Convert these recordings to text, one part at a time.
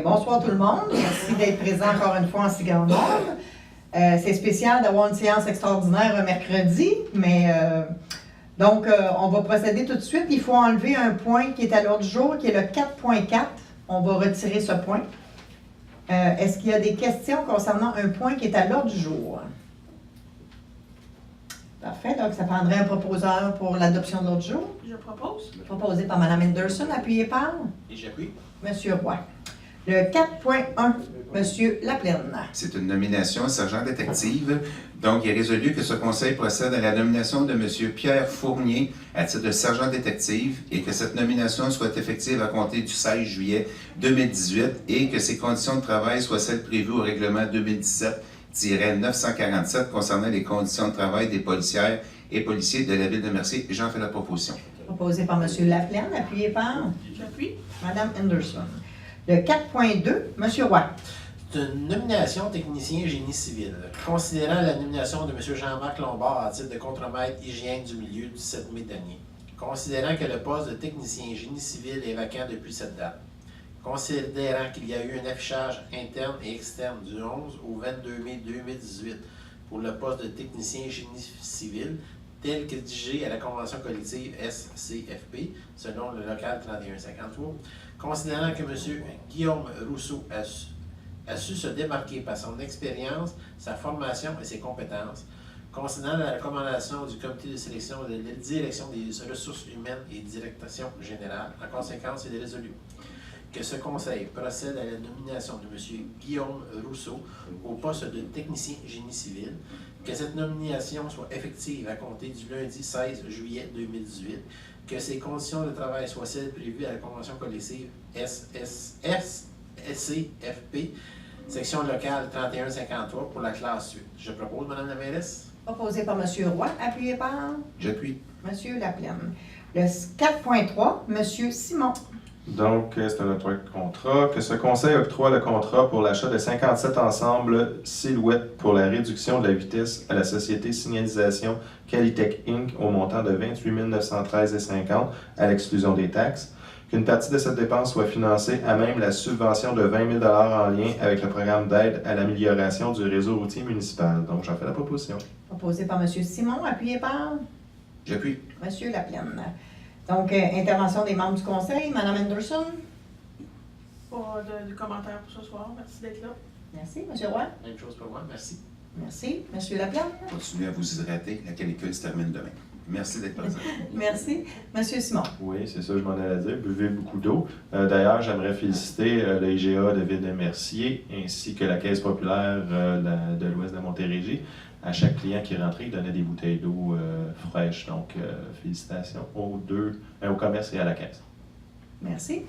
Bien, bonsoir tout le monde. Merci d'être présent encore une fois en si grand nombre. C'est spécial d'avoir une séance extraordinaire un mercredi, mais donc on va procéder tout de suite. Il faut enlever un point qui est à l'ordre du jour, qui est le 4.4. On va retirer ce point. Est-ce qu'il y a des questions concernant un point qui est à l'ordre du jour? Parfait. Donc, ça prendrait un proposeur pour l'adoption de l'ordre du jour. Je propose. Proposé par Mme Henderson, appuyé par? Et j'appuie. M. Roy. Le 4.1, M. Laplaine. C'est une nomination sergent détective. Donc, il est résolu que ce conseil procède à la nomination de M. Pierre Fournier à titre de sergent détective et que cette nomination soit effective à compter du 16 juillet 2018 et que ses conditions de travail soient celles prévues au règlement 2017-947 concernant les conditions de travail des policières et policiers de la Ville de Mercier. J'en fais la proposition. Proposé par M. Laplaine, appuyé par J'appuie. Mme Henderson. Le 4.2, M. Roy. C'est une nomination technicien génie civil. Considérant la nomination de M. Jean-Marc Lombard à titre de contremaître hygiène du milieu du 7 mai dernier. Considérant que le poste de technicien génie civil est vacant depuis cette date. Considérant qu'il y a eu un affichage interne et externe du 11 au 22 mai 2018 pour le poste de technicien génie civil, tel que rédigé à la convention collective SCFP, selon le local 3153, considérant que M. Guillaume Rousseau a su se démarquer par son expérience, sa formation et ses compétences, considérant la recommandation du comité de sélection de la direction des ressources humaines et direction générale, en conséquence, il est résolu que ce conseil procède à la nomination de M. Guillaume Rousseau au poste de technicien génie civil, que cette nomination soit effective à compter du lundi 16 juillet 2018, que ses conditions de travail soient celles prévues à la convention collective SCFP, section locale 3153 pour la classe 8. Je propose, Mme la mairesse. Proposé par M. Roy, appuyé par J'appuie. M. Laplaine. Le 4.3, M. Simon. Donc, c'est un autre contrat. Que ce conseil octroie le contrat pour l'achat de 57 ensembles silhouettes pour la réduction de la vitesse à la société Signalisation Qualitech Inc. au montant de 28 913,50 à l'exclusion des taxes. Qu'une partie de cette dépense soit financée à même la subvention de 20 000 en lien avec le programme d'aide à l'amélioration du réseau routier municipal. Donc, j'en fais la proposition. Proposé par M. Simon, appuyé par J'appuie. M. Laplaine. Donc, intervention des membres du conseil. Mme Henderson. Pas de commentaires pour ce soir. Merci d'être là. Merci. M. Roy. Même chose pour moi, merci. Merci. M. Laplaine. Continuez à vous hydrater. La canicule se termine demain. Merci d'être présent. Merci. M. Simon. Oui, c'est ça, je m'en allais dire. Buvez beaucoup d'eau. D'ailleurs, j'aimerais féliciter le IGA de Ville de Mercier ainsi que la Caisse populaire de l'Ouest de Montérégie. À chaque client qui rentrait, il donnait des bouteilles d'eau fraîches. Donc, félicitations aux deux, au commerce et à la Caisse. Merci.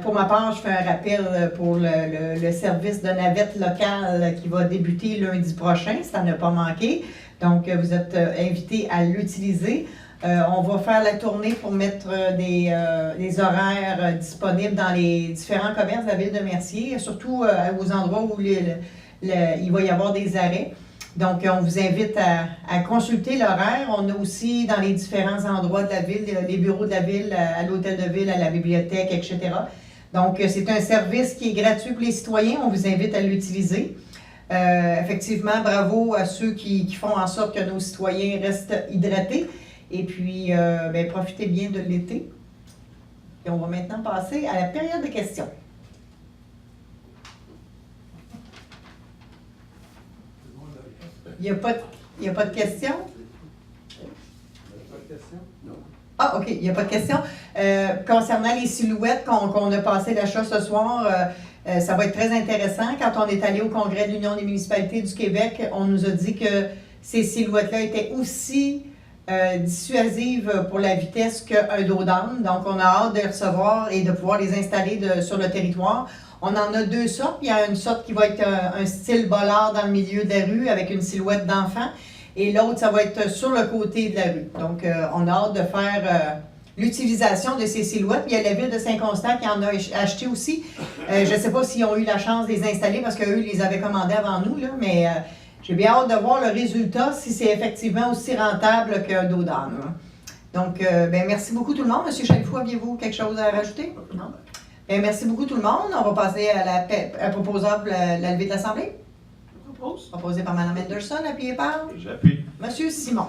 Pour ma part, je fais un rappel pour le service de navette locale qui va débuter lundi prochain, ça n'a pas manqué. Donc, vous êtes invités à l'utiliser. On va faire la tournée pour mettre des horaires disponibles dans les différents commerces de la Ville de Mercier, surtout aux endroits où il va y avoir des arrêts. Donc, on vous invite à consulter l'horaire. On a aussi dans les différents endroits de la ville, les bureaux de la ville, à l'hôtel de ville, à la bibliothèque, etc. Donc, c'est un service qui est gratuit pour les citoyens. On vous invite à l'utiliser. Effectivement, bravo à ceux qui font en sorte que nos citoyens restent hydratés. Et puis, profitez bien de l'été. Et on va maintenant passer à la période de questions. Il n'y a pas de questions? Ah, OK, il n'y a pas de questions. Concernant les silhouettes qu'on a passé l'achat ce soir, ça va être très intéressant. Quand on est allé au congrès de l'Union des municipalités du Québec, on nous a dit que ces silhouettes-là étaient aussi dissuasives pour la vitesse qu'un dos d'âne. Donc, on a hâte de les recevoir et de pouvoir les installer sur le territoire. On en a deux sortes. Il y a une sorte qui va être un style bollard dans le milieu de la rue avec une silhouette d'enfant. Et l'autre, ça va être sur le côté de la rue. Donc, on a hâte de faire l'utilisation de ces silhouettes. Il y a la Ville de Saint-Constant qui en a acheté aussi. Je ne sais pas s'ils ont eu la chance de les installer parce qu'eux, ils les avaient commandés avant nous, là, mais j'ai bien hâte de voir le résultat, si c'est effectivement aussi rentable qu'un dos d'âne. Donc, merci beaucoup tout le monde. Monsieur Chalifou, aviez-vous quelque chose à rajouter? Non? Merci beaucoup tout le monde. On va passer à proposeur pour la levée de l'Assemblée. Je propose. Proposé par Mme Henderson, appuyé par J'appuie. M. Simon.